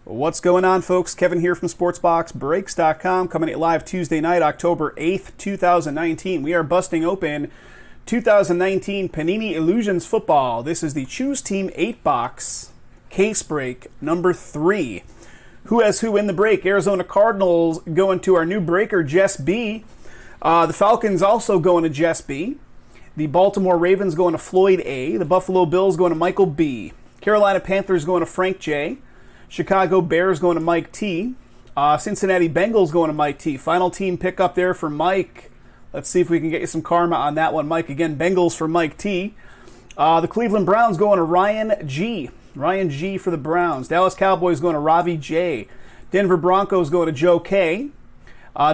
What's going on, folks? Kevin here from SportsBoxBreaks.com, coming at you live Tuesday night, October 8th, 2019. We are busting open 2019 Panini Illusions Football. This is the Choose Team 8-box case break number 3. Who has who in the break? Arizona Cardinals going to our new breaker, Jess B. The Falcons also going to Jess B. The Baltimore Ravens going to Floyd A. The Buffalo Bills going to Michael B. Carolina Panthers going to Frank J. Chicago Bears going to Mike T. Cincinnati Bengals going to Mike T. Final team pick up there for Mike. Let's see if we can get you some karma on that one, Mike. Again, Bengals for Mike T. The Cleveland Browns going to Ryan G. Ryan G for the Browns. Dallas Cowboys going to Ravi J. Denver Broncos going to Joe K.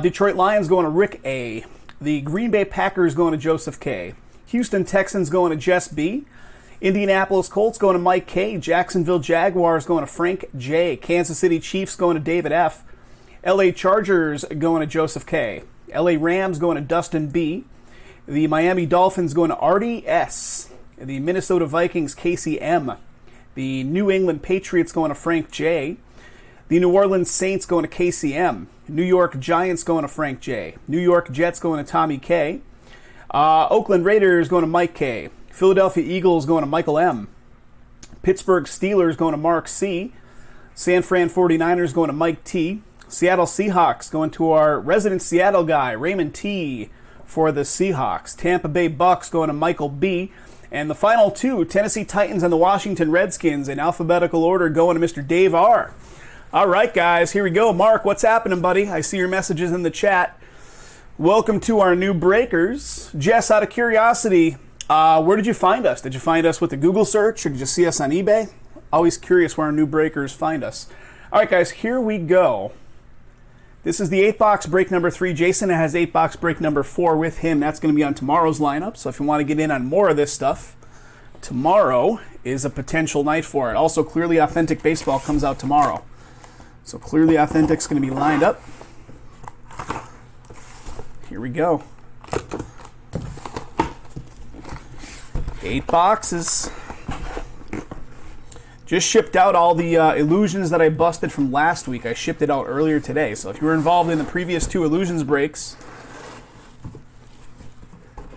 Detroit Lions going to Rick A. The Green Bay Packers going to Joseph K. Houston Texans going to Jess B. Indianapolis Colts going to Mike K. Jacksonville Jaguars going to Frank J. Kansas City Chiefs going to David F. LA Chargers going to Joseph K. LA Rams going to Dustin B. The Miami Dolphins going to Artie S. The Minnesota Vikings Casey M. The New England Patriots going to Frank J. The New Orleans Saints going to Casey M. New York Giants going to Frank J. New York Jets going to Tommy K. Oakland Raiders going to Mike K. Philadelphia Eagles going to Michael M. Pittsburgh Steelers going to Mark C. San Fran 49ers going to Mike T. Seattle Seahawks going to our resident Seattle guy, Raymond T. for the Seahawks. Tampa Bay Bucks going to Michael B. And the final two, Tennessee Titans and the Washington Redskins, in alphabetical order, going to Mr. Dave R. All right, guys, here we go. Mark, what's happening, buddy? I see your messages in the chat. Welcome to our new breakers. Jess, out of curiosity, where did you find us? Did you find us with a Google search, or did you see us on eBay? Always curious where our new breakers find us. All right, guys, here we go. This is the 8-box break number 3. Jason has 8-box break number 4 with him. That's going to be on tomorrow's lineup. So if you want to get in on more of this stuff, tomorrow is a potential night for it. Also, Clearly Authentic Baseball comes out tomorrow. So Clearly Authentic's going to be lined up. Here we go. 8 boxes. Just shipped out all the illusions that I busted from last week. I shipped it out earlier today. So if you were involved in the previous 2 illusions breaks,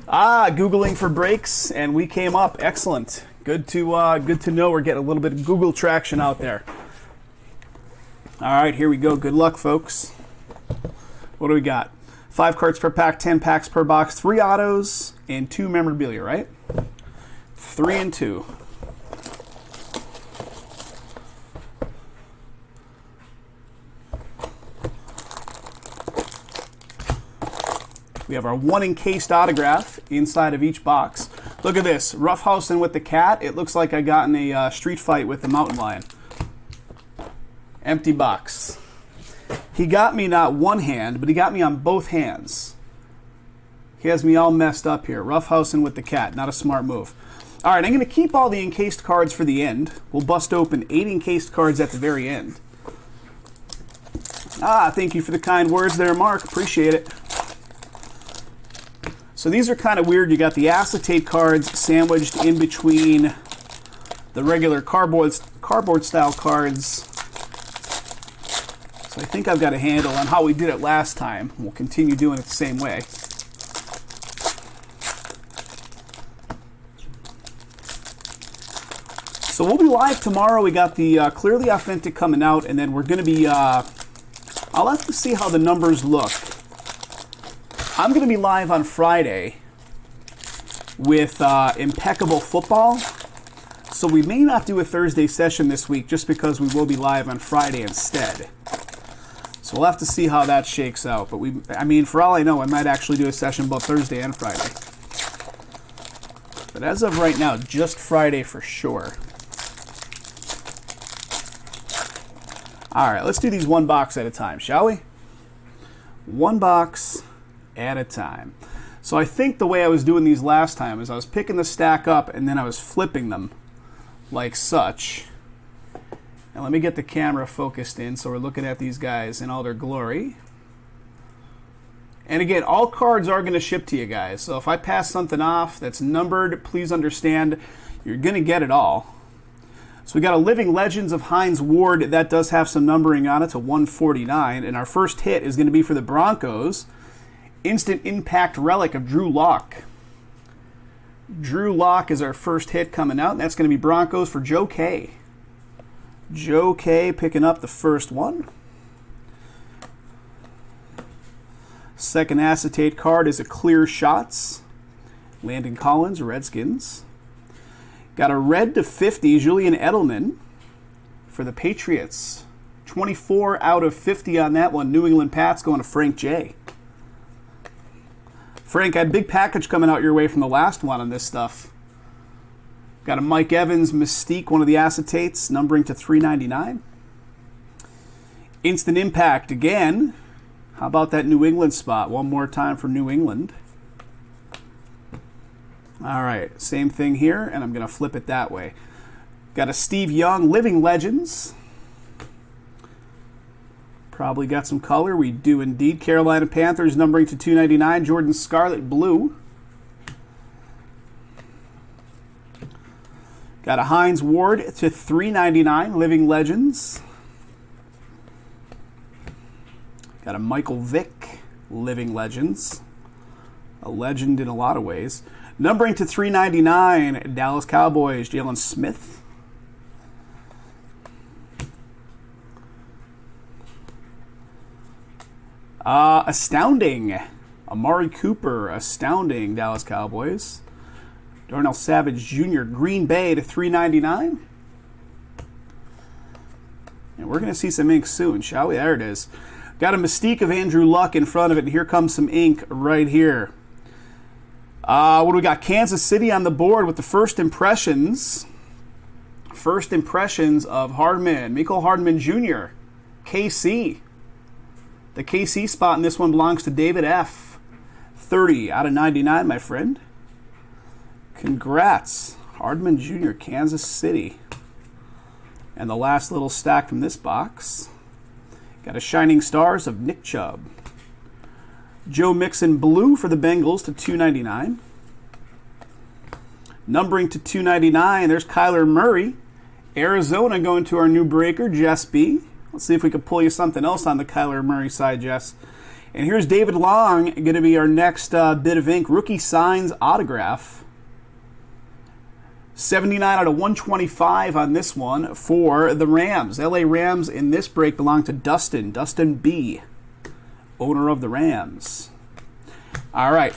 Googling for breaks, and we came up. Excellent. Good to know we're getting a little bit of Google traction out there. All right, here we go. Good luck, folks. What do we got? 5 cards per pack, 10 packs per box, 3 autos, and 2 memorabilia, right? 3 and 2. We have our 1 encased autograph inside of each box. Look at this, roughhousing with the cat. It looks like I got in a street fight with the mountain lion. Empty box. He got me not one hand, but he got me on both hands. He has me all messed up here. Roughhousing with the cat, not a smart move. All right, I'm going to keep all the encased cards for the end. We'll bust open 8 encased cards at the very end. Thank you for the kind words there, Mark. Appreciate it. So these are kind of weird. You got the acetate cards sandwiched in between the regular cardboard style cards. So I think I've got a handle on how we did it last time. We'll continue doing it the same way. So we'll be live tomorrow. We got the Clearly Authentic coming out, and then we're going to be, I'll have to see how the numbers look. I'm going to be live on Friday with Impeccable Football. So we may not do a Thursday session this week just because we will be live on Friday instead. So we'll have to see how that shakes out. But for all I know, I might actually do a session both Thursday and Friday. But as of right now, just Friday for sure. All right, let's do these 1 box at a time, shall we? 1 box at a time. So I think the way I was doing these last time is I was picking the stack up and then I was flipping them like such. And let me get the camera focused in so we're looking at these guys in all their glory. And again, all cards are going to ship to you guys. So if I pass something off that's numbered, please understand you're going to get it all. So we got a Living Legends of Hines Ward. That does have some numbering on it to 149. And our first hit is going to be for the Broncos. Instant Impact Relic of Drew Lock. Drew Lock is our first hit coming out, and that's going to be Broncos for Joe K. Joe K picking up the first one. Second acetate card is a Clear Shots. Landon Collins, Redskins. Got a red to 50, Julian Edelman for the Patriots. 24 out of 50 on that one. New England Pats going to Frank J. Frank, I had a big package coming out your way from the last one on this stuff. Got a Mike Evans Mystique, one of the acetates, numbering to 399. Instant Impact again. How about that New England spot? One more time for New England. All right, same thing here, and I'm going to flip it that way. Got a Steve Young, Living Legends. Probably got some color. We do indeed. Carolina Panthers, numbering to 299. Jordan Scarlet Blue. Got a Hines Ward to 399. Living Legends. Got a Michael Vick, Living Legends. A legend in a lot of ways. Numbering to 399, Dallas Cowboys, Jalen Smith. Astounding, Amari Cooper, astounding, Dallas Cowboys. Darnell Savage Jr., Green Bay to 399. And we're going to see some ink soon, shall we? There it is. Got a Mystique of Andrew Luck in front of it, and here comes some ink right here. What do we got? Kansas City on the board with the first impressions. First impressions of Hardman. Mecole Hardman Jr. KC. The KC spot in this one belongs to David F. 30 out of 99, my friend. Congrats. Hardman Jr., Kansas City. And the last little stack from this box. Got a Shining Stars of Nick Chubb. Joe Mixon Blue for the Bengals to 299. Numbering to 299, there's Kyler Murray. Arizona going to our new breaker, Jess B. Let's see if we can pull you something else on the Kyler Murray side, Jess. And here's David Long, going to be our next bit of ink. Rookie Signs Autograph. 79 out of 125 on this one for the Rams. LA Rams in this break belong to Dustin B., owner of the Rams. All right,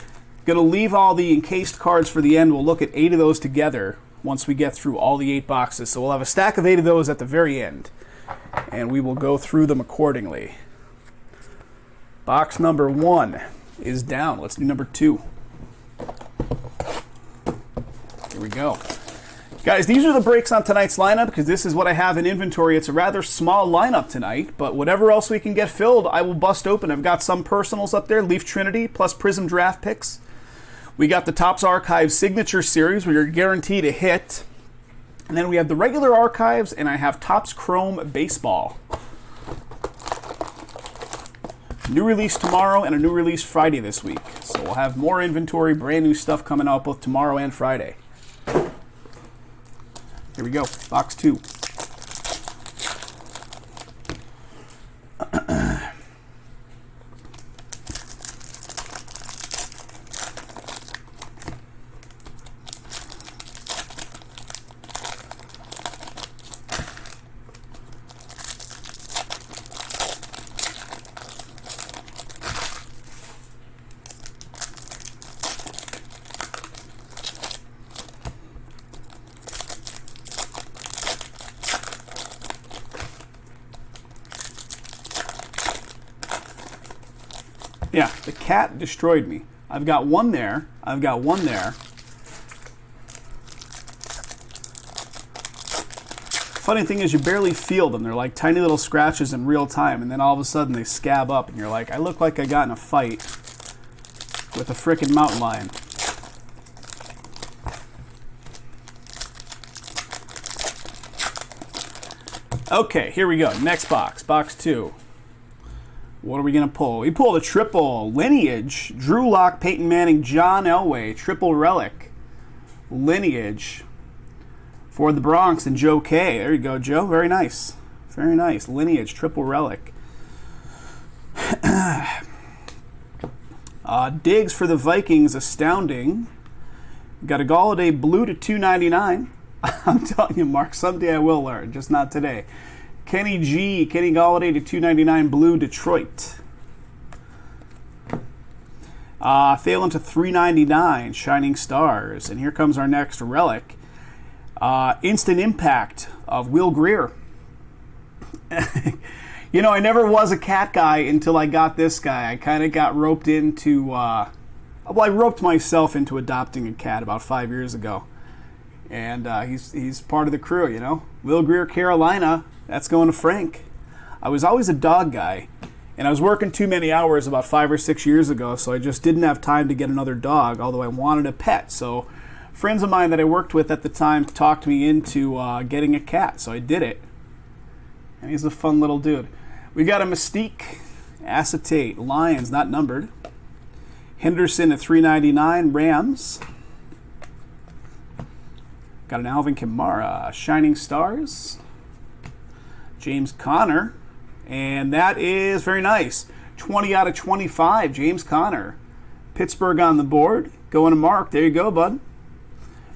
going to leave all the encased cards for the end. We'll look at 8 of those together once we get through all the 8 boxes. So we'll have a stack of 8 of those at the very end, and we will go through them accordingly. Box number 1 is down. Let's do number 2. Here we go. Guys, these are the breaks on tonight's lineup because this is what I have in inventory. It's a rather small lineup tonight, but whatever else we can get filled, I will bust open. I've got some personals up there, Leaf Trinity plus Prism draft picks. We got the Topps Archives Signature Series where you're guaranteed a hit. And then we have the regular archives, and I have Topps Chrome Baseball. New release tomorrow and a new release Friday this week. So we'll have more inventory, brand new stuff coming out both tomorrow and Friday. Here we go, box 2. Yeah, the cat destroyed me. I've got one there. I've got one there. Funny thing is you barely feel them. They're like tiny little scratches in real time, and then all of a sudden they scab up, and you're like, I look like I got in a fight with a frickin' mountain lion. Okay, here we go. Next box, box 2. What are we going to pull? We pulled a triple lineage. Drew Lock, Peyton Manning, John Elway. Triple relic. Lineage. For the Bronx and Joe K. There you go, Joe. Very nice. Very nice. Lineage, triple relic. Diggs for the Vikings, astounding. Got a Galladay blue to $2.99. I'm telling you, Mark, someday I will learn, just not today. Kenny Galladay to $2.99 blue, Detroit. Thalen to $3.99, Shining Stars. And here comes our next relic. Instant Impact of Will Greer. You know, I never was a cat guy until I got this guy. I kind of got roped into, I roped myself into adopting a cat about 5 years ago. And he's part of the crew, you know. Will Greer, Carolina, that's going to Frank. I was always a dog guy, and I was working too many hours about 5 or 6 years ago, so I just didn't have time to get another dog, although I wanted a pet. So friends of mine that I worked with at the time talked me into getting a cat, so I did it. And he's a fun little dude. We got a Mystique, Acetate, Lions, not numbered. Henderson at $3.99, Rams. Got an Alvin Kamara, Shining Stars. James Conner, and that is very nice. 20 out of 25, James Conner. Pittsburgh on the board. Going to Mark. There you go, bud.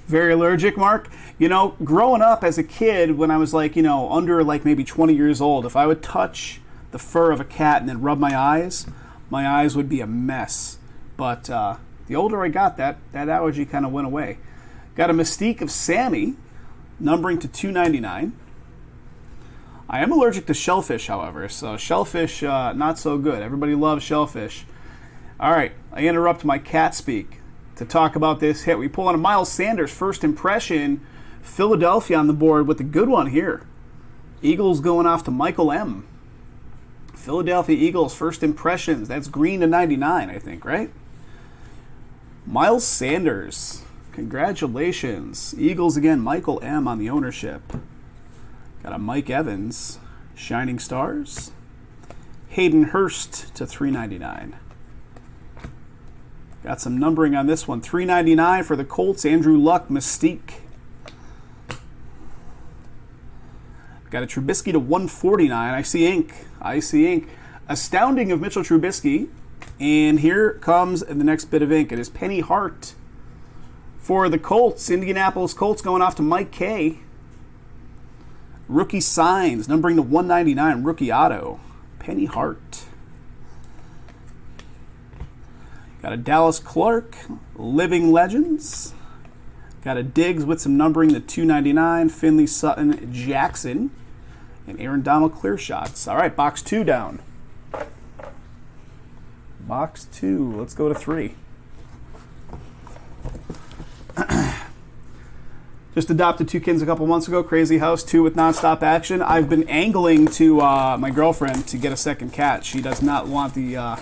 Very allergic, Mark. You know, growing up as a kid, when I was like, you know, under like maybe 20 years old, if I would touch the fur of a cat and then rub my eyes would be a mess. But the older I got, that allergy kind of went away. Got a Mystique of Sammy, numbering to $2.99. I am allergic to shellfish, however, so shellfish, not so good. Everybody loves shellfish. All right, I interrupt my cat speak to talk about this hit. We pull on a Miles Sanders first impression. Philadelphia on the board with a good one here. Eagles going off to Michael M. Philadelphia Eagles first impressions. That's green to 99, I think, right? Miles Sanders. Congratulations. Eagles again, Michael M. on the ownership. Got a Mike Evans, Shining Stars. Hayden Hurst to $3.99. Got some numbering on this one. $3.99 for the Colts, Andrew Luck, Mystique. Got a Trubisky to $149. I see ink. Astounding of Mitchell Trubisky. And here comes the next bit of ink. It is Penny Hart for the Colts. Indianapolis Colts going off to Mike K. Rookie signs, numbering to $199, rookie auto, Penny Hart. Got a Dallas Clark, Living Legends. Got a Diggs with some numbering to $299, Finley Sutton, Jackson, and Aaron Donald clear shots. All right, box 2 down. Box 2, let's go to 3. Just adopted 2 kittens a couple months ago. Crazy house, 2 with nonstop action. I've been angling to my girlfriend to get a second cat. She does not want the...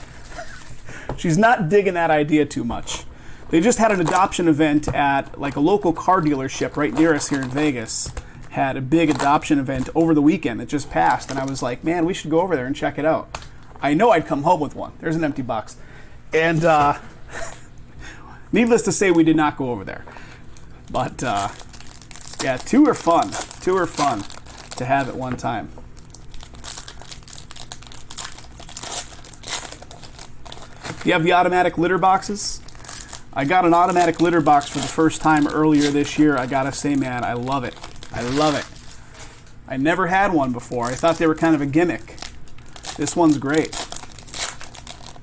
she's not digging that idea too much. They just had an adoption event at like a local car dealership right near us here in Vegas. Had a big adoption event over the weekend that just passed. And I was like, man, we should go over there and check it out. I know I'd come home with one. There's an empty box. And needless to say, we did not go over there. But... yeah, 2 are fun. 2 are fun to have at one time. Do you have the automatic litter boxes? I got an automatic litter box for the first time earlier this year. I gotta say, man, I love it. I love it. I never had one before. I thought they were kind of a gimmick. This one's great.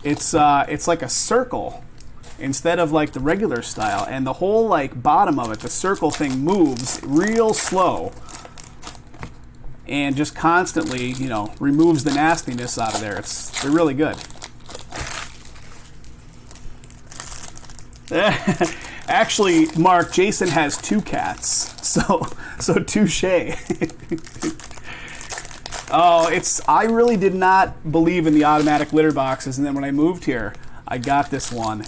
It's like a circle instead of like the regular style, and the whole like bottom of it, the circle thing, moves real slow and just constantly, you know, removes the nastiness out of there. They're really good. Actually, Mark, Jason has 2 cats, so touche. I really did not believe in the automatic litter boxes, and then when I moved here, I got this one.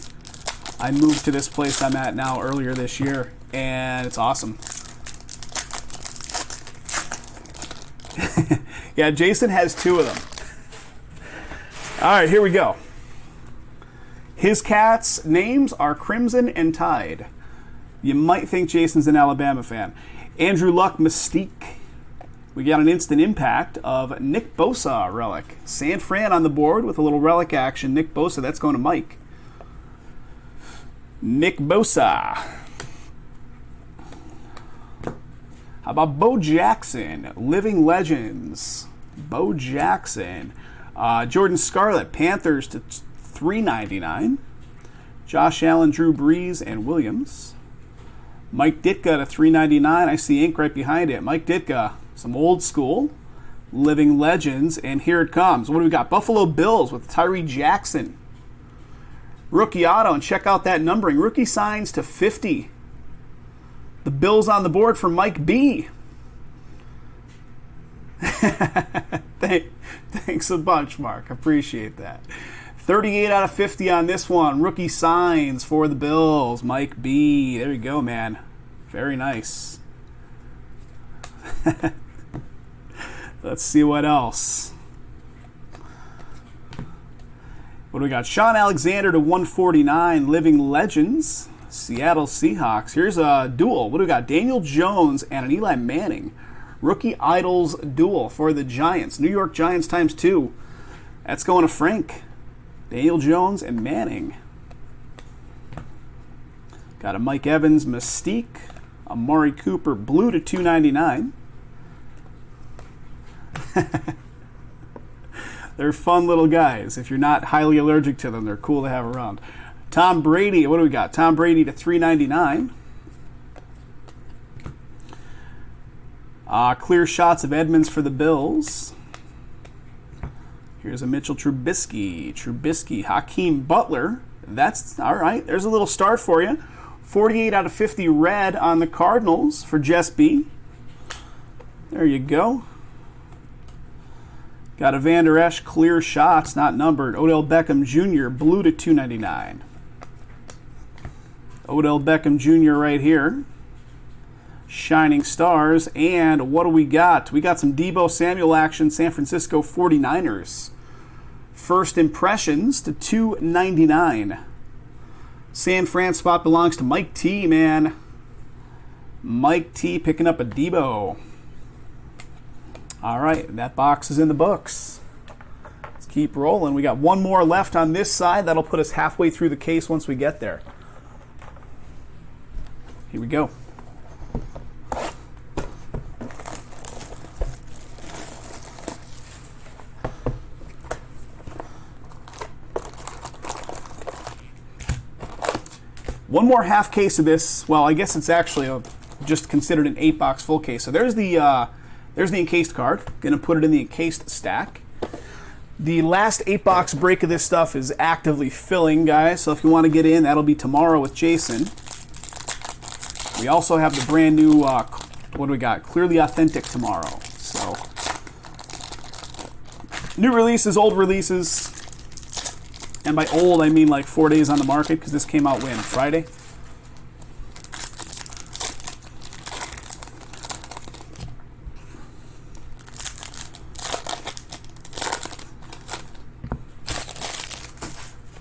I moved to this place I'm at now earlier this year, and it's awesome. Yeah, Jason has 2 of them. All right, here we go. His cats' names are Crimson and Tide. You might think Jason's an Alabama fan. Andrew Luck Mystique. We got an instant impact of Nick Bosa relic. San Fran on the board with a little relic action. Nick Bosa, that's going to Mike. Nick Bosa. How about Bo Jackson? Living Legends. Bo Jackson. Jordan Scarlett, Panthers to $3.99. Josh Allen, Drew Brees, and Williams. Mike Ditka to $3.99. I see ink right behind it. Mike Ditka, some old school. Living Legends, and here it comes. What do we got? Buffalo Bills with Tyree Jackson. Rookie auto, and check out that numbering. Rookie signs to 50. The Bills on the board for Mike B. Thanks a bunch, Mark. Appreciate that. 38 out of 50 on this one. Rookie signs for the Bills. Mike B. There you go, man. Very nice. Let's see what else. What do we got? Sean Alexander to 149. Living Legends. Seattle Seahawks. Here's a duel. What do we got? Daniel Jones and an Eli Manning. Rookie Idols duel for the Giants. New York Giants times 2. That's going to Frank. Daniel Jones and Manning. Got a Mike Evans Mystique. Amari Cooper blue to $2.99. They're fun little guys. If you're not highly allergic to them, they're cool to have around. Tom Brady, what do we got? Tom Brady to $3.99. Clear shots of Edmonds for the Bills. Here's a Mitchell Trubisky, Hakeem Butler. That's all right. There's a little start for you. 48 out of 50 red on the Cardinals for Jess B. There you go. Got a Van Der Esch clear shots, not numbered. Odell Beckham Jr. blue to $2.99. Odell Beckham Jr. right here. Shining Stars. And what do we got? We got some Deebo Samuel action, San Francisco 49ers. First impressions to $2.99. San Fran spot belongs to Mike T, man. Mike T picking up a Deebo. All right, that box is in the books. Let's keep rolling. We got one more left on this side. That'll put us halfway through the case once we get there. Here we go. One more half case of this. Well, I guess it's actually just considered an 8-box full case. So there's the encased card. Going to put it in the encased stack. The last 8-box break of this stuff is actively filling, guys. So if you want to get in, that'll be tomorrow with Jason. We also have the brand new, what do we got? Clearly Authentic tomorrow. So new releases, old releases. And by old, I mean like 4 days on the market, because this came out when? Friday?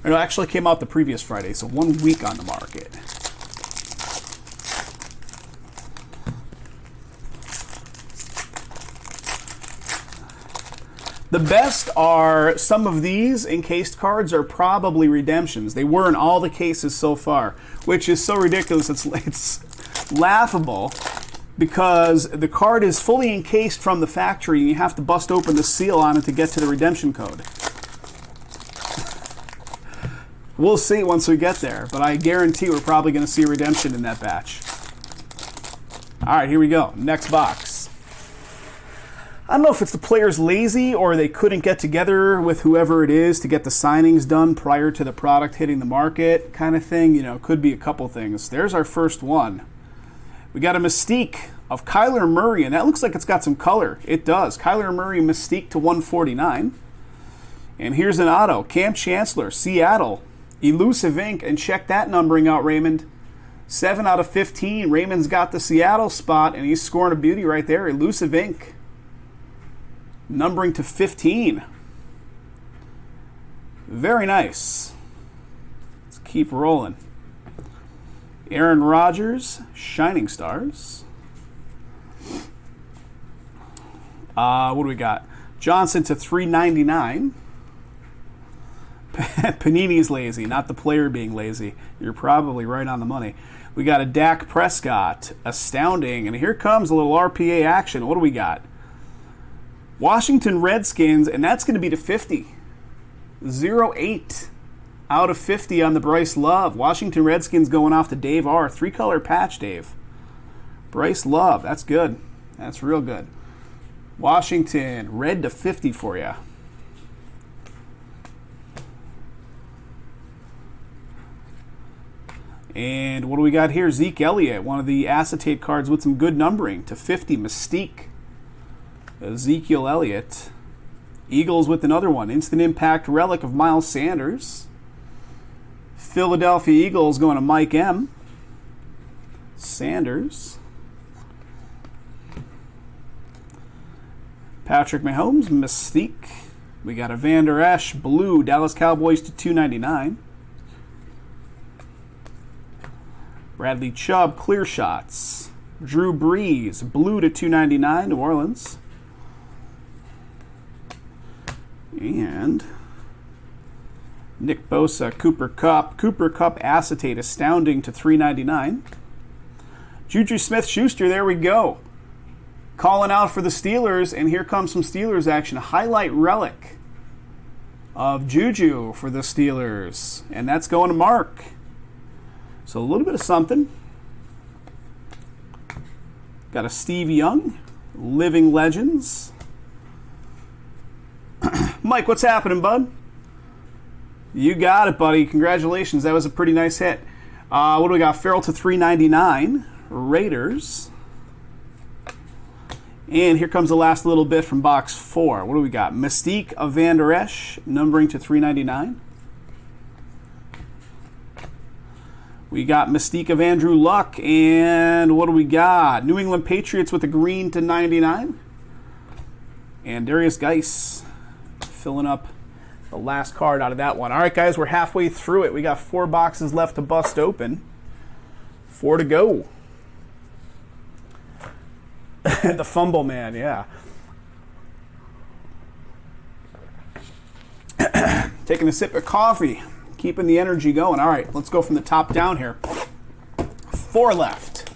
It actually came out the previous Friday, so 1 week on the market. The best are some of these encased cards are probably redemptions. They were in all the cases so far, which is so ridiculous. It's laughable because the card is fully encased from the factory and you have to bust open the seal on it to get to the redemption code. We'll see once we get there, but I guarantee we're probably going to see a redemption in that batch. All right, here we go. Next box. I don't know if it's the players lazy or they couldn't get together with whoever it is to get the signings done prior to the product hitting the market kind of thing. You know, could be a couple things. There's our first one. We got a Mystique of Kyler Murray, and that looks like it's got some color. It does. Kyler Murray Mystique to 149. And here's an auto. Cam Chancellor, Seattle. Elusive ink, and check that numbering out, Raymond. 7 out of 15. Raymond's got the Seattle spot, and he's scoring a beauty right there. Elusive ink. Numbering to 15. Very nice. Let's keep rolling. Aaron Rodgers, Shining Stars. What do we got? Johnson to 399. Panini's lazy, not the player being lazy. You're probably right on the money. We got a Dak Prescott, astounding. And here comes a little RPA action. What do we got? Washington Redskins, and that's going to be to 50. 0-8 out of 50 on the Bryce Love. Washington Redskins going off to Dave R. 3-color patch, Dave. Bryce Love, that's good. That's real good. Washington, red to 50 for you. And what do we got here? Zeke Elliott, one of the acetate cards with some good numbering to 50. Mystique. Ezekiel Elliott. Eagles with another one. Instant impact relic of Miles Sanders. Philadelphia Eagles going to Mike M. Sanders. Patrick Mahomes, Mystique. We got a Van Der Esch, blue, Dallas Cowboys to 299. Bradley Chubb, clear shots. Drew Brees, blue to 299, New Orleans. And Nick Bosa, Cooper Kupp. Cooper Kupp acetate, astounding to 399. Juju Smith-Schuster, there we go. Calling out for the Steelers, and here comes some Steelers action. Highlight relic of Juju for the Steelers, and that's going to Mark. So a little bit of something. Got a Steve Young, Living Legends. Mike, what's happening, bud? You got it, buddy. Congratulations. That was a pretty nice hit. What do we got? Farrell to 399. Raiders. And here comes the last little bit from box 4. What do we got? Mystique of Van Der Esch, numbering to 399. We got Mystique of Andrew Luck, and what do we got? New England Patriots with a green to 99. And Darius Geis filling up the last card out of that one. All right, guys, we're halfway through it. We got 4 boxes left to bust open. 4 to go. The fumble man, yeah. Taking a sip of coffee. Keeping the energy going. All right, let's go from the top down here. 4 left.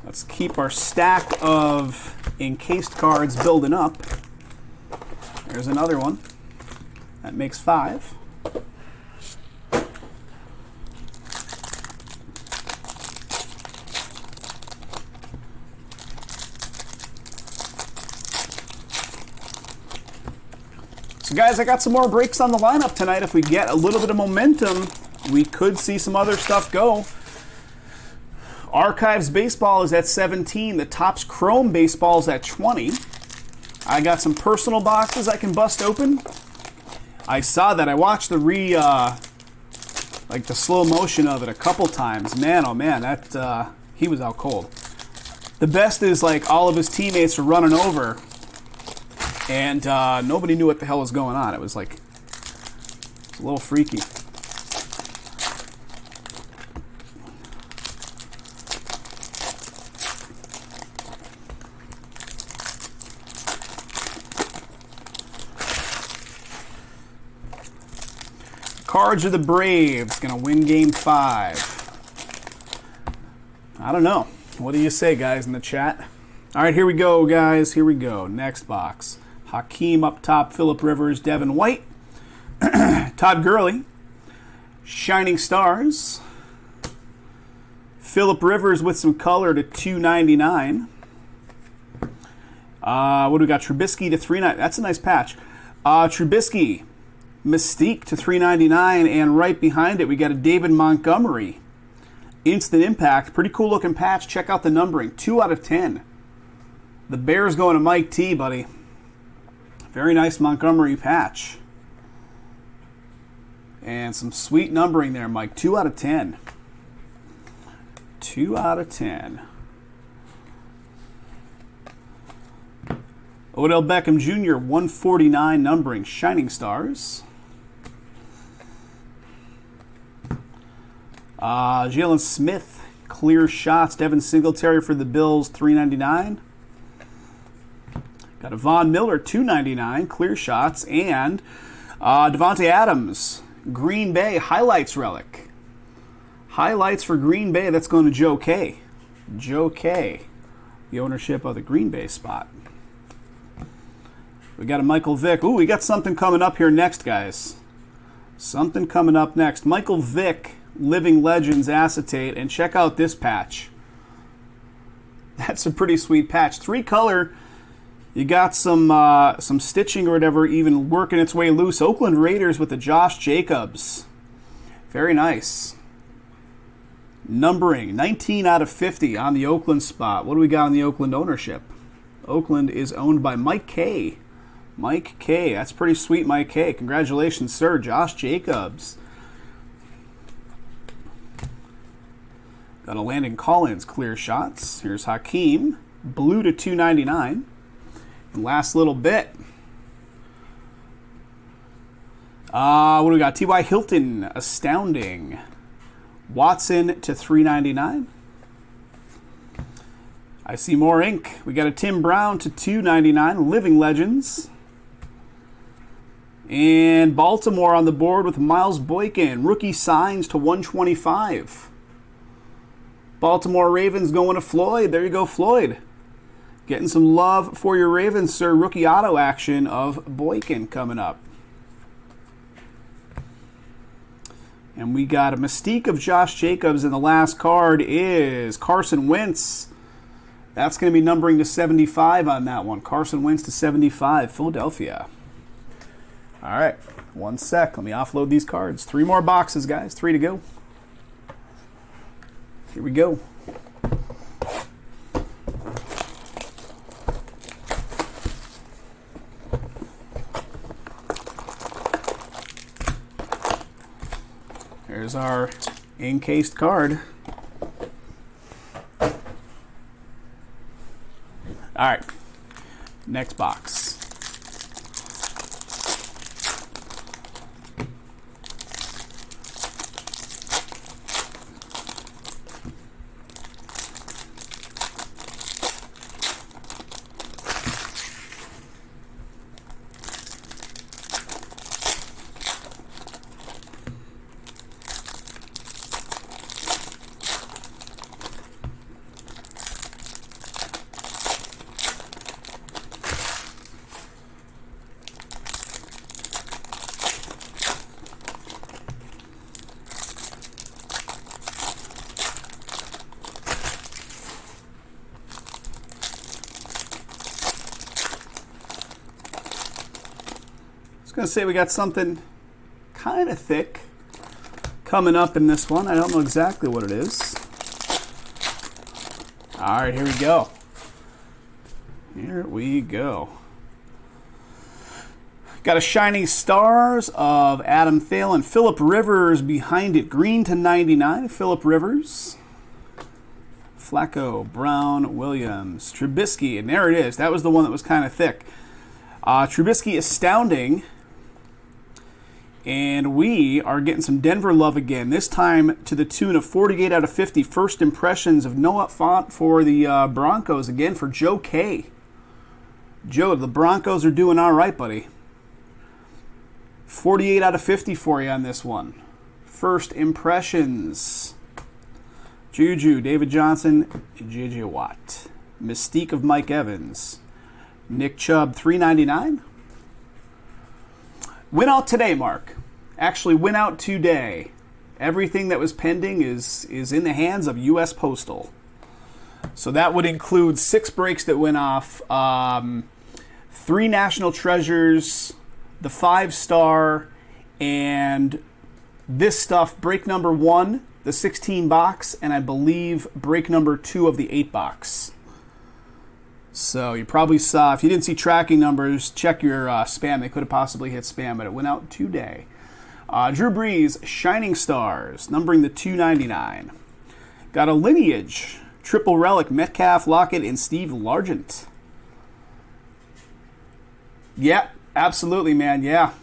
Let's keep our stack of encased cards building up. There's another one. That makes 5. So guys, I got some more breaks on the lineup tonight. If we get a little bit of momentum, we could see some other stuff go. Archives Baseball is at 17. The Topps Chrome Baseball is at 20. I got some personal boxes I can bust open. I saw that. I watched the the slow motion of it a couple times. Man, oh man, that he was out cold. The best is like all of his teammates are running over. And nobody knew what the hell was going on. It was like a little freaky. Cards of the Braves going to win Game 5. I don't know. What do you say, guys, in the chat? All right, here we go, guys. Here we go. Next box. Hakeem up top, Phillip Rivers, Devin White, Todd Gurley, Shining Stars, Phillip Rivers with some color to 299. What do we got? Trubisky to 399. That's a nice patch. Trubisky, Mystique to 399, and right behind it we got a David Montgomery, Instant Impact. Pretty cool looking patch. Check out the numbering. 2 out of 10. The Bears going to Mike T, buddy. Very nice Montgomery patch. And some sweet numbering there, Mike. 2 out of 10. 2 out of 10. Odell Beckham Jr., 149 numbering. Shining Stars. Jalen Smith, clear shots. Devin Singletary for the Bills, $3.99. Got a Von Miller, $2.99, clear shots. And Devontae Adams, Green Bay, highlights relic. Highlights for Green Bay, that's going to Joe K. Joe K, the ownership of the Green Bay spot. We got a Michael Vick. Ooh, we got something coming up here next, guys. Something coming up next. Michael Vick, Living Legends acetate, and check out this patch. That's a pretty sweet patch. 3-color. You got some stitching or whatever even working its way loose. Oakland Raiders with the Josh Jacobs. Very nice. Numbering, 19 out of 50 on the Oakland spot. What do we got on the Oakland ownership? Oakland is owned by Mike K. Mike K. That's pretty sweet, Mike K. Congratulations, sir. Josh Jacobs. Got a Landon Collins, clear shots. Here's Hakeem, blue to $2.99. And last little bit. What do we got? T.Y. Hilton, astounding. Watson to $3.99. I see more ink. We got a Tim Brown to $2.99. Living Legends. And Baltimore on the board with Miles Boykin. Rookie signs to $125. Baltimore Ravens going to Floyd. There you go, Floyd. Getting some love for your Ravens, sir. Rookie auto action of Boykin coming up. And we got a mystique of Josh Jacobs, and the last card is Carson Wentz. That's going to be numbering to 75 on that one. Carson Wentz to 75, Philadelphia. All right, one sec. Let me offload these cards. 3 more boxes, guys. 3 to go. Here we go. There's our encased card. All right, next box. Going to say we got something kind of thick coming up in this one. I don't know exactly what it is. All right, here we go. Here we go. Got a Shining Stars of Adam Thielen. Phillip Rivers behind it. Green to 99. Phillip Rivers. Flacco, Brown, Williams, Trubisky. And there it is. That was the one that was kind of thick. Trubisky astounding. And we are getting some Denver love again, this time to the tune of 48 out of 50. First impressions of Noah Fant for the Broncos, again for Joe K. Joe, the Broncos are doing all right, buddy. 48 out of 50 for you on this one. First impressions. Juju, David Johnson, J.J. Watt. Mystique of Mike Evans. Nick Chubb, $3.99. Went out today, Mark. Actually went out today. Everything that was pending is in the hands of U.S. Postal. So that would include 6 breaks that went off, 3 National Treasures, the 5-star, and this stuff, break number 1, the 16 box, and I believe break number 2 of the 8 box. So you probably saw, if you didn't see tracking numbers, check your spam. They could have possibly hit spam, but it went out today. Drew Brees, Shining Stars, numbering the 299. Got a Lineage, triple relic, Metcalf, Lockett, and Steve Largent. Yeah, absolutely, man, yeah.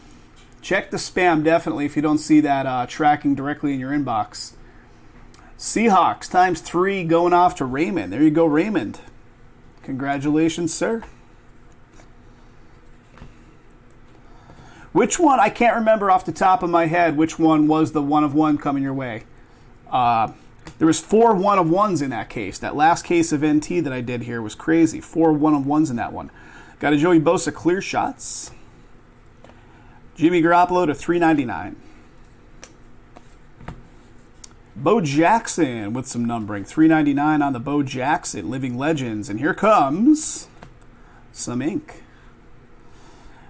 Check the spam, definitely, if you don't see that tracking directly in your inbox. Seahawks times 3 going off to Raymond. There you go, Raymond. Congratulations, sir. Which one? I can't remember off the top of my head which one was the 1 of 1 coming your way. There was 4 1 of 1s in that case. That last case of NT that I did here was crazy. 4 1 of 1s in that one. Got a Joey Bosa clear shots. Jimmy Garoppolo to 399. Bo Jackson with some numbering. 399 on the Bo Jackson. Living Legends. And here comes some ink.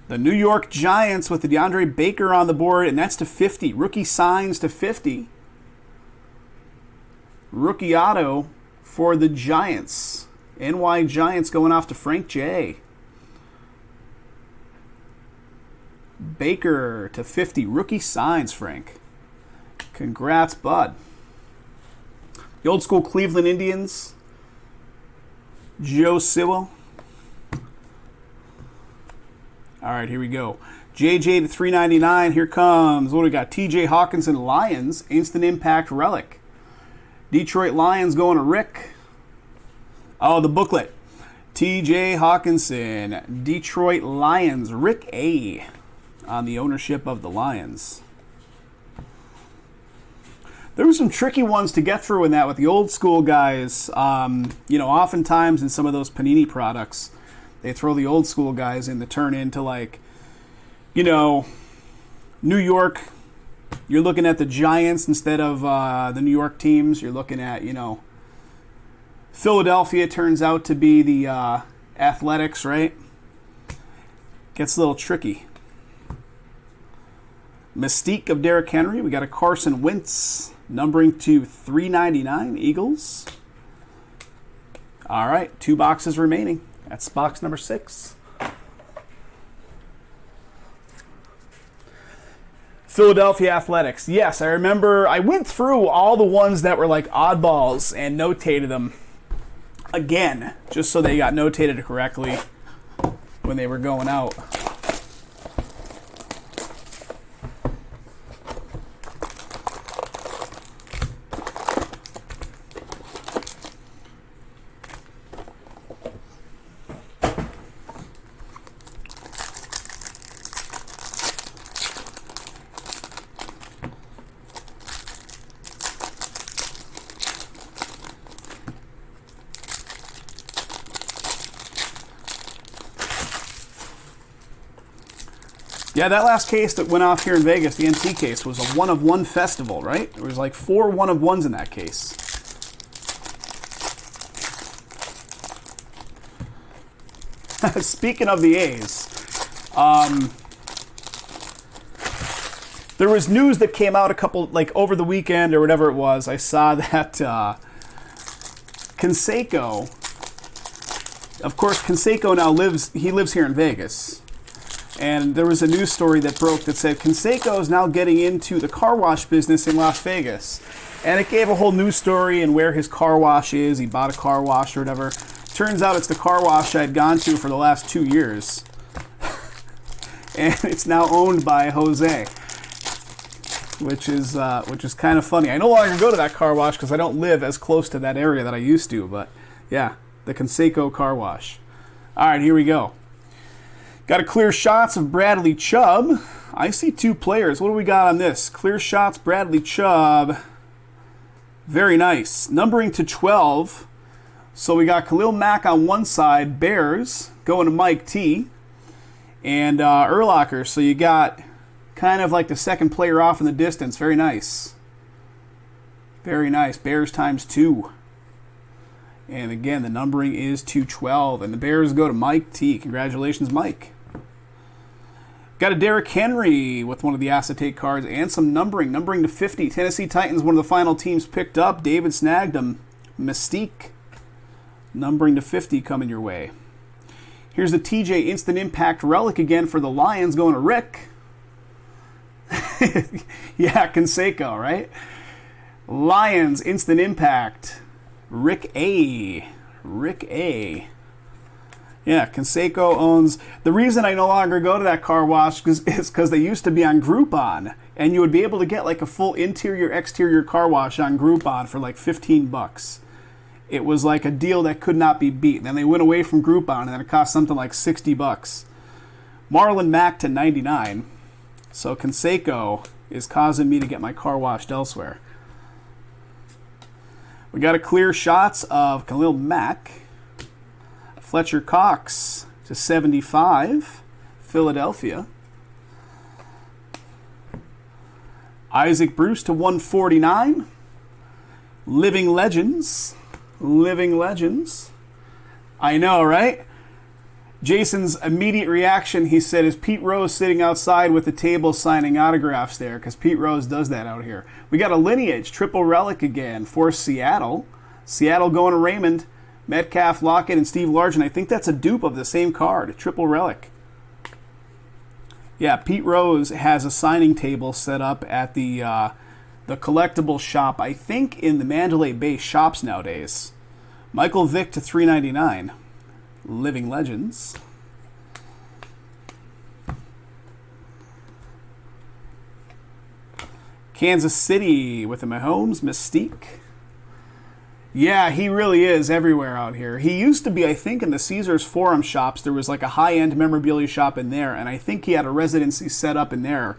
The New York Giants with the DeAndre Baker on the board, and that's to 50. Rookie signs to 50. Rookie auto for the Giants. NY Giants going off to Frank J. Baker to 50. Rookie signs, Frank. Congrats, bud. The old school Cleveland Indians. Joe Sewell. All right, here we go. JJ to 399. Here comes, what do we got? TJ Hawkinson, Lions. Instant Impact Relic. Detroit Lions going to Rick. Oh, the booklet. TJ Hawkinson, Detroit Lions. Rick A. on the ownership of the Lions. There were some tricky ones to get through in that with the old school guys. Oftentimes in some of those Panini products, they throw the old school guys in to turn into New York. You're looking at the Giants instead of the New York teams. You're looking at, Philadelphia turns out to be the Athletics, right? Gets a little tricky. Mystique of Derrick Henry. We got a Carson Wentz. Numbering to 399, Eagles. All right, 2 boxes remaining. That's box number 6. Philadelphia Athletics. Yes, I remember I went through all the ones that were like oddballs and notated them again, just so they got notated correctly when they were going out. Yeah, that last case that went off here in Vegas, the NT case, was a 1 of 1 festival, right? There was like 4 1 of 1s in that case. Speaking of the A's, there was news that came out over the weekend or whatever it was. I saw that Canseco, of course, Canseco now lives here in Vegas. And there was a news story that broke that said Canseco is now getting into the car wash business in Las Vegas. And it gave a whole news story and where his car wash is. He bought a car wash or whatever. Turns out it's the car wash I'd gone to for the last 2 years. And it's now owned by Jose, which is kind of funny. I no longer go to that car wash because I don't live as close to that area that I used to. But yeah, the Canseco car wash. All right, here we go. Got a clear shots of Bradley Chubb. I see 2 players. What do we got on this? Clear shots, Bradley Chubb. Very nice. Numbering to 12. So we got Khalil Mack on one side, Bears, going to Mike T. And Urlacher. So you got kind of like the second player off in the distance. Very nice. Very nice. Bears times 2. And again, the numbering is 212. And the Bears go to Mike T. Congratulations, Mike. Got a Derrick Henry with one of the acetate cards and some numbering. Numbering to 50. Tennessee Titans, one of the final teams picked up. David snagged them. Mystique. Numbering to 50 coming your way. Here's the TJ Instant Impact Relic again for the Lions going to Rick. Yeah, Canseco, right? Lions Instant Impact. Rick A. Rick A. Yeah, Canseco owns... The reason I no longer go to that car wash is because they used to be on Groupon, and you would be able to get like a full interior-exterior car wash on Groupon for like $15. It was like a deal that could not be beat. Then they went away from Groupon, and then it cost something like $60. Marlon Mack to 99. So Canseco is causing me to get my car washed elsewhere. We got a clear shots of Khalil Mack. Fletcher Cox to 75. Philadelphia. Isaac Bruce to 149. Living Legends. Living Legends. I know, right? Jason's immediate reaction, he said, is Pete Rose sitting outside with the table signing autographs there, because Pete Rose does that out here. We got a Lineage, triple relic again for Seattle. Seattle going to Raymond, Metcalf, Lockett, and Steve Largent. I think that's a dupe of the same card, triple relic. Yeah, Pete Rose has a signing table set up at the collectible shop, I think in the Mandalay Bay shops nowadays. Michael Vick to 399. Living Legends. Kansas City with the Mahomes Mystique. Yeah, he really is everywhere out here. He used to be, I think, in the Caesars Forum shops. There was like a high-end memorabilia shop in there, and I think he had a residency set up in there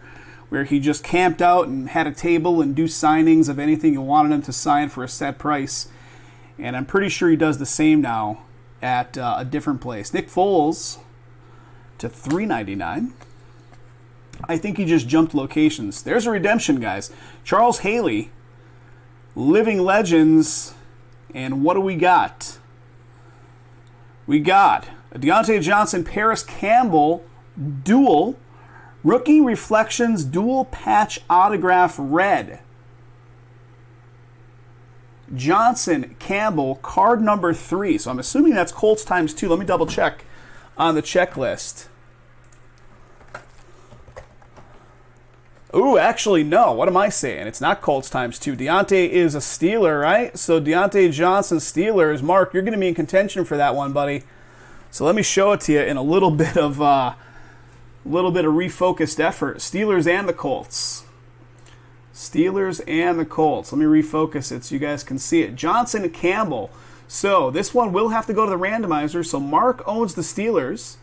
where he just camped out and had a table and do signings of anything you wanted him to sign for a set price. And I'm pretty sure he does the same now at a different place. Nick Foles to $399. I think he just jumped locations. There's a redemption, guys. Charles Haley, Living Legends, and what do we got? We got a Deontay Johnson, Paris Campbell, dual, Rookie Reflections, dual patch autograph red. Johnson, Campbell, card number 3. So I'm assuming that's Colts times 2. Let me double check on the checklist. Ooh, actually, no. What am I saying? It's not Colts times 2. Deontay is a Steeler, right? So Deontay Johnson, Steelers. Mark, you're going to be in contention for that one, buddy. So let me show it to you in a little bit of refocused effort. Steelers and the Colts. Steelers and the Colts. Let me refocus it so you guys can see it. Johnson and Campbell. So this one will have to go to the randomizer. So Mark owns the Steelers,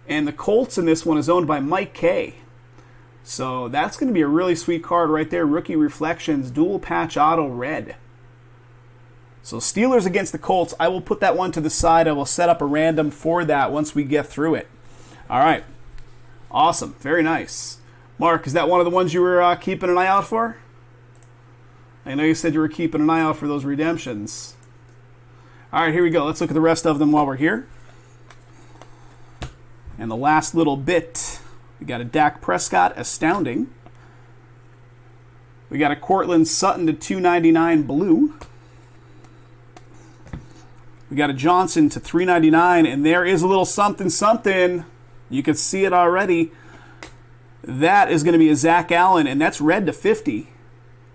and the Colts in this one is owned by Mike K. So that's going to be a really sweet card right there. Rookie Reflections, dual patch auto red. So Steelers against the Colts. I will put that one to the side. I will set up a random for that once we get through it. All right. Awesome. Very nice. Mark, is that one of the ones you were keeping an eye out for? I know you said you were keeping an eye out for those redemptions. All right, here we go. Let's look at the rest of them while we're here. And the last little bit, we got a Dak Prescott, astounding. We got a Cortland Sutton to 299 blue. We got a Johnson to 399, and there is a little something, something. You can see it already. That is going to be a Zach Allen, and that's red to 50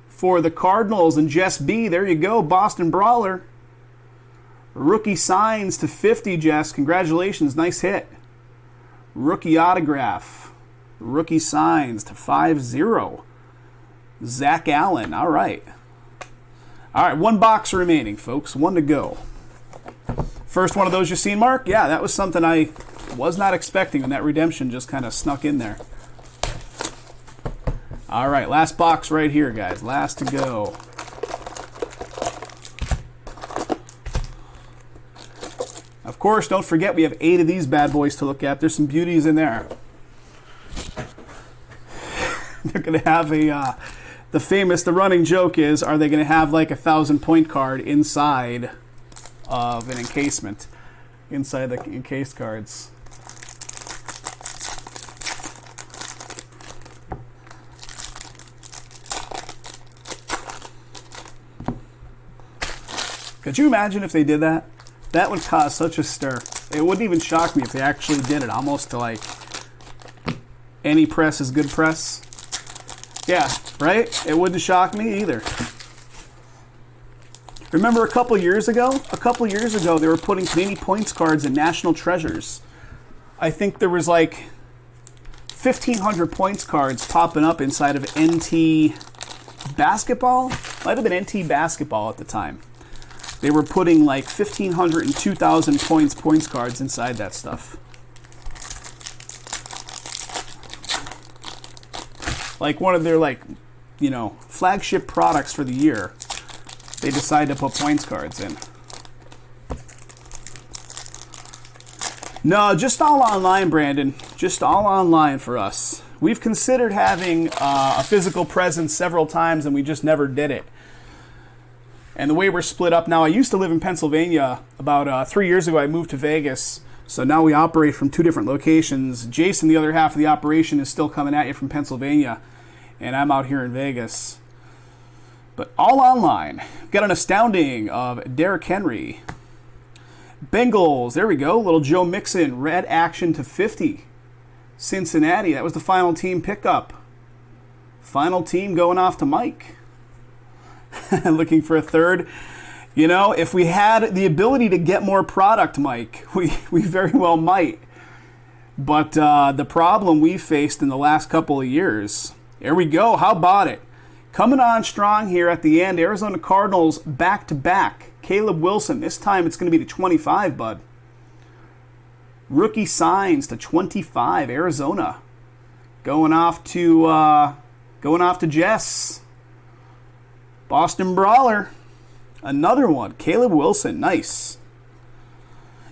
for the Cardinals. And Jess B, there you go, Boston Brawler. Rookie signs to 50, Jess. Congratulations, nice hit. Rookie autograph. Rookie signs to 50. Zach Allen, all right. All right, one box remaining, folks. One to go. First one of those you seen, Mark? Yeah, that was something I was not expecting when that redemption just kind of snuck in there. All right, last box right here, guys. Last to go. Of course, don't forget we have 8 of these bad boys to look at. There's some beauties in there. They're going to have the running joke is, are they going to have like a 1,000-point card inside of an encasement? Inside the encased cards. Could you imagine if they did that? That would cause such a stir. It wouldn't even shock me if they actually did it, almost to like any press is good press. Yeah, right? It wouldn't shock me either. Remember a couple years ago? A couple years ago, they were putting Panini points cards in National Treasures. I think there was like 1,500 points cards popping up inside of NT Basketball. Might have been NT Basketball at the time. They were putting like 1,500 and 2,000 points cards inside that stuff. Like one of their flagship products for the year. They decide to put points cards in. No, just all online, Brandon. Just all online for us. We've considered having a physical presence several times, and we just never did it. And the way we're split up now, I used to live in Pennsylvania. About 3 years ago, I moved to Vegas. So now we operate from 2 different locations. Jason, the other half of the operation, is still coming at you from Pennsylvania, and I'm out here in Vegas. But all online. Got an astounding of Derrick Henry. Bengals, there we go. Little Joe Mixon, red action to 50. Cincinnati, that was the final team pickup. Final team going off to Mike. Looking for a third. You know, if we had the ability to get more product, Mike, we very well might. But the problem we faced in the last couple of years, there we go. How about it? Coming on strong here at the end, Arizona Cardinals back-to-back. Caleb Wilson, this time it's going to be to 25, bud. Rookie signs to 25, Arizona. Going off to Jess. Boston Brawler. Another one, Caleb Wilson, nice.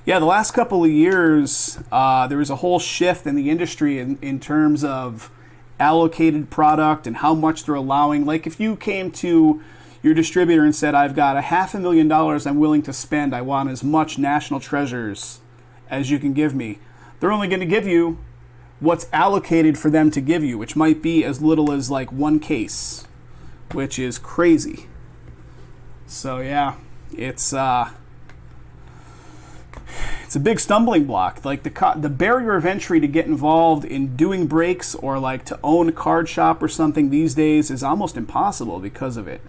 Yeah, the last couple of years, there was a whole shift in the industry in terms of allocated product and how much they're allowing. Like if you came to your distributor and said, I've got $500,000 I'm willing to spend, I want as much National Treasures as you can give me, they're only going to give you what's allocated for them to give you, which might be as little as like 1 case, which is crazy. So yeah, it's a big stumbling block. Like the barrier of entry to get involved in doing breaks or like to own a card shop or something these days is almost impossible because of it.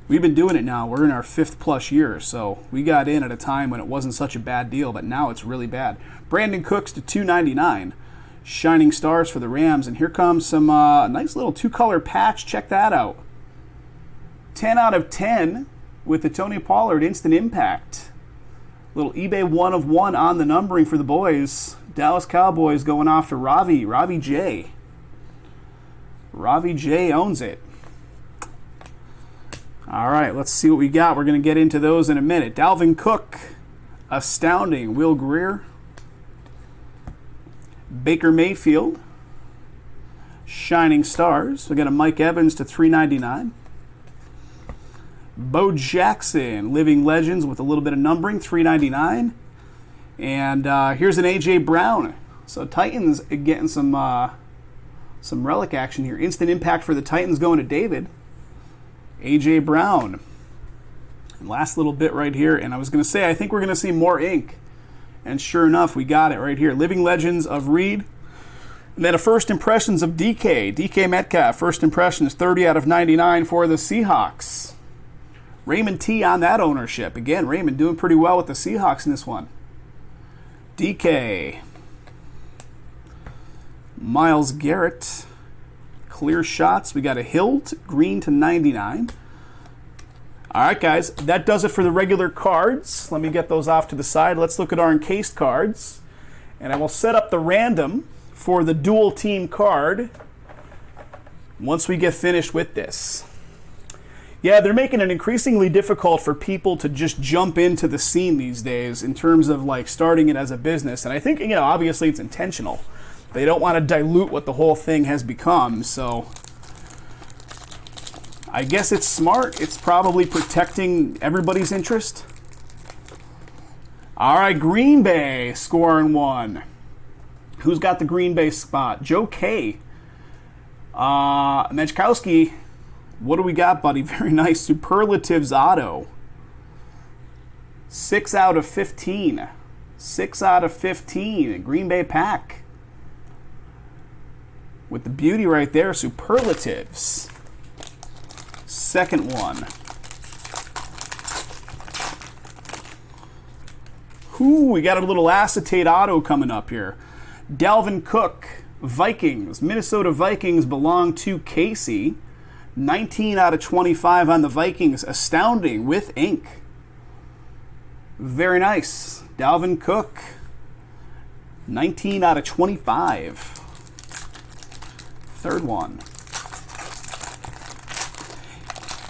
We've been doing it now. We're in our 5th plus year, so we got in at a time when it wasn't such a bad deal, but now it's really bad. Brandon Cooks to $2.99. Shining Stars for the Rams, and here comes some nice little 2-color patch. Check that out. 10 out of 10 with the Tony Pollard Instant Impact. Little eBay 1 of 1 on the numbering for the boys. Dallas Cowboys going off to Ravi J. Ravi J owns it. All right, let's see what we got. We're going to get into those in a minute. Dalvin Cook, astounding. Will Greer. Baker Mayfield. Shining Stars. We got a Mike Evans to $3.99. Bo Jackson, Living Legends with a little bit of numbering, $3.99. And here's an A.J. Brown. So Titans getting some relic action here. Instant Impact for the Titans going to David. A.J. Brown. And last little bit right here. And I was going to say, I think we're going to see more ink. And sure enough, we got it right here. Living Legends of Reed. And then a First Impressions of DK. DK Metcalf. First Impressions, 30 out of 99 for the Seahawks. Raymond T on that ownership. Again, Raymond doing pretty well with the Seahawks in this one. DK. Myles Garrett. Clear shots. We got a Hilt. Green to 99. All right, guys. That does it for the regular cards. Let me get those off to the side. Let's look at our encased cards. And I will set up the random for the dual team card once we get finished with this. Yeah, they're making it increasingly difficult for people to just jump into the scene these days in terms of like starting it as a business. And I think, obviously it's intentional. They don't want to dilute what the whole thing has become. So I guess it's smart. It's probably protecting everybody's interest. All right, Green Bay scoring 1. Who's got the Green Bay spot? Joe K. Mechkowski. What do we got, buddy? Very nice. Superlatives auto. 6 out of 15. 6 out of 15. Green Bay pack. With the beauty right there, Superlatives. Second one. Ooh, we got a little acetate auto coming up here. Dalvin Cook, Vikings. Minnesota Vikings belong to Casey. 19 out of 25 on the Vikings. Astounding with ink. Very nice. Dalvin Cook. 19 out of 25. Third one.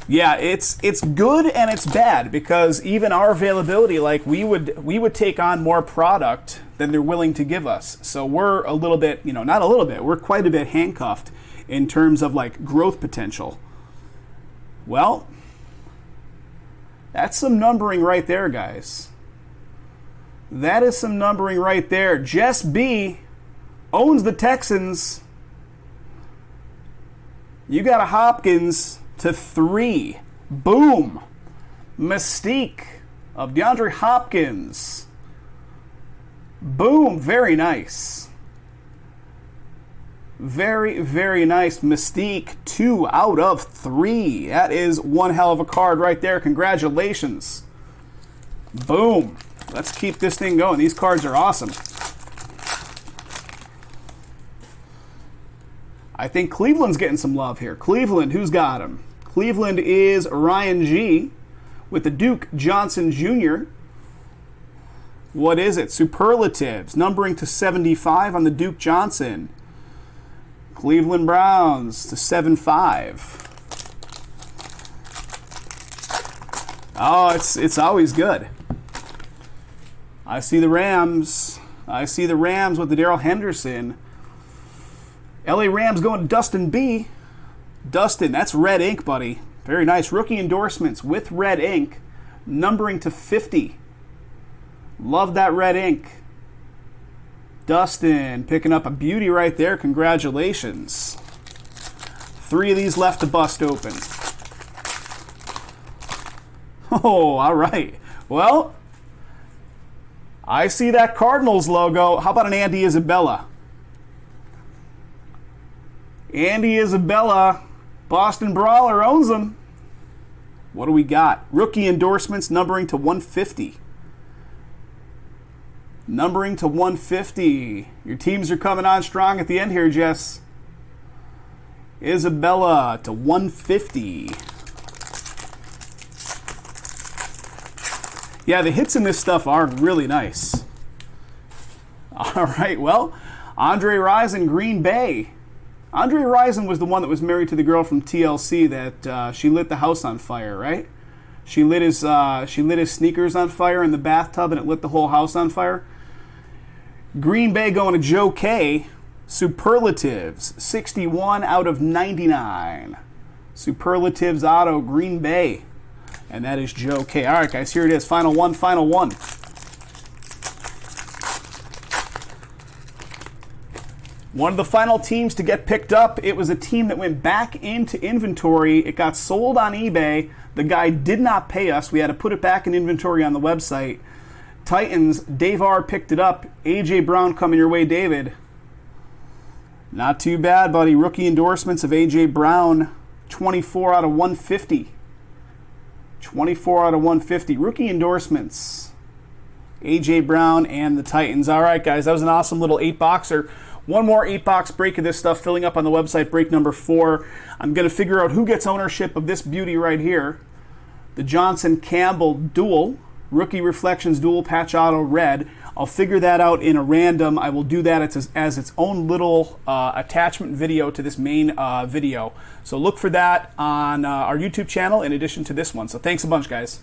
Yeah, it's good and it's bad because even our availability, like we would take on more product than they're willing to give us. So we're a little bit, not a little bit, we're quite a bit handcuffed in terms of like growth potential. Well, that's some numbering right there, guys. That is some numbering right there. Jess B owns the Texans. You got a Hopkins to 3. Boom. Mystique of DeAndre Hopkins. Boom. Very nice. Very, very nice. Mystique, 2 out of 3. That is one hell of a card right there. Congratulations. Boom. Let's keep this thing going. These cards are awesome. I think Cleveland's getting some love here. Cleveland, who's got him? Cleveland is Ryan G. with the Duke Johnson Jr. What is it? Superlatives. Numbering to 75 on the Duke Johnson. Cleveland Browns to 7-5. Oh, it's always good. I see the Rams. I see the Rams with the Darrell Henderson. LA Rams going to Dustin B. Dustin, that's red ink, buddy. Very nice. Rookie endorsements with red ink. Numbering to 50. Love that red ink. Dustin picking up a beauty right there. Congratulations. 3 of these left to bust open. Oh, all right. Well, I see that Cardinals logo. How about an Andy Isabella? Andy Isabella, Boston Brawler owns them. What do we got? Rookie endorsements numbering to 150. Numbering to 150. Your teams are coming on strong at the end here, Jess. Isabella to 150. Yeah, the hits in this stuff are really nice. All right, well, Andre Rison, Green Bay. Andre Rison was the one that was married to the girl from TLC that she lit the house on fire, right? She lit his sneakers on fire in the bathtub and it lit the whole house on fire. Green Bay going to Joe K. Superlatives, 61 out of 99. Superlatives auto, Green Bay. And that is Joe K. All right, guys, here it is. Final one, final one. One of the final teams to get picked up, it was a team that went back into inventory. It got sold on eBay. The guy did not pay us. We had to put it back in inventory on the website. Titans, Dave R. picked it up. A.J. Brown coming your way, David. Not too bad, buddy. Rookie endorsements of A.J. Brown, 24 out of 150. 24 out of 150. Rookie endorsements. A.J. Brown and the Titans. All right, guys, that was an awesome little 8-boxer. One more 8-box break of this stuff filling up on the website, break number 4. I'm going to figure out who gets ownership of this beauty right here. The Johnson-Campbell dual. Rookie Reflections Dual Patch Auto Red. I'll figure that out in a random. I will do that as its own little attachment video to this main video. So look for that on our YouTube channel in addition to this one. So thanks a bunch, guys.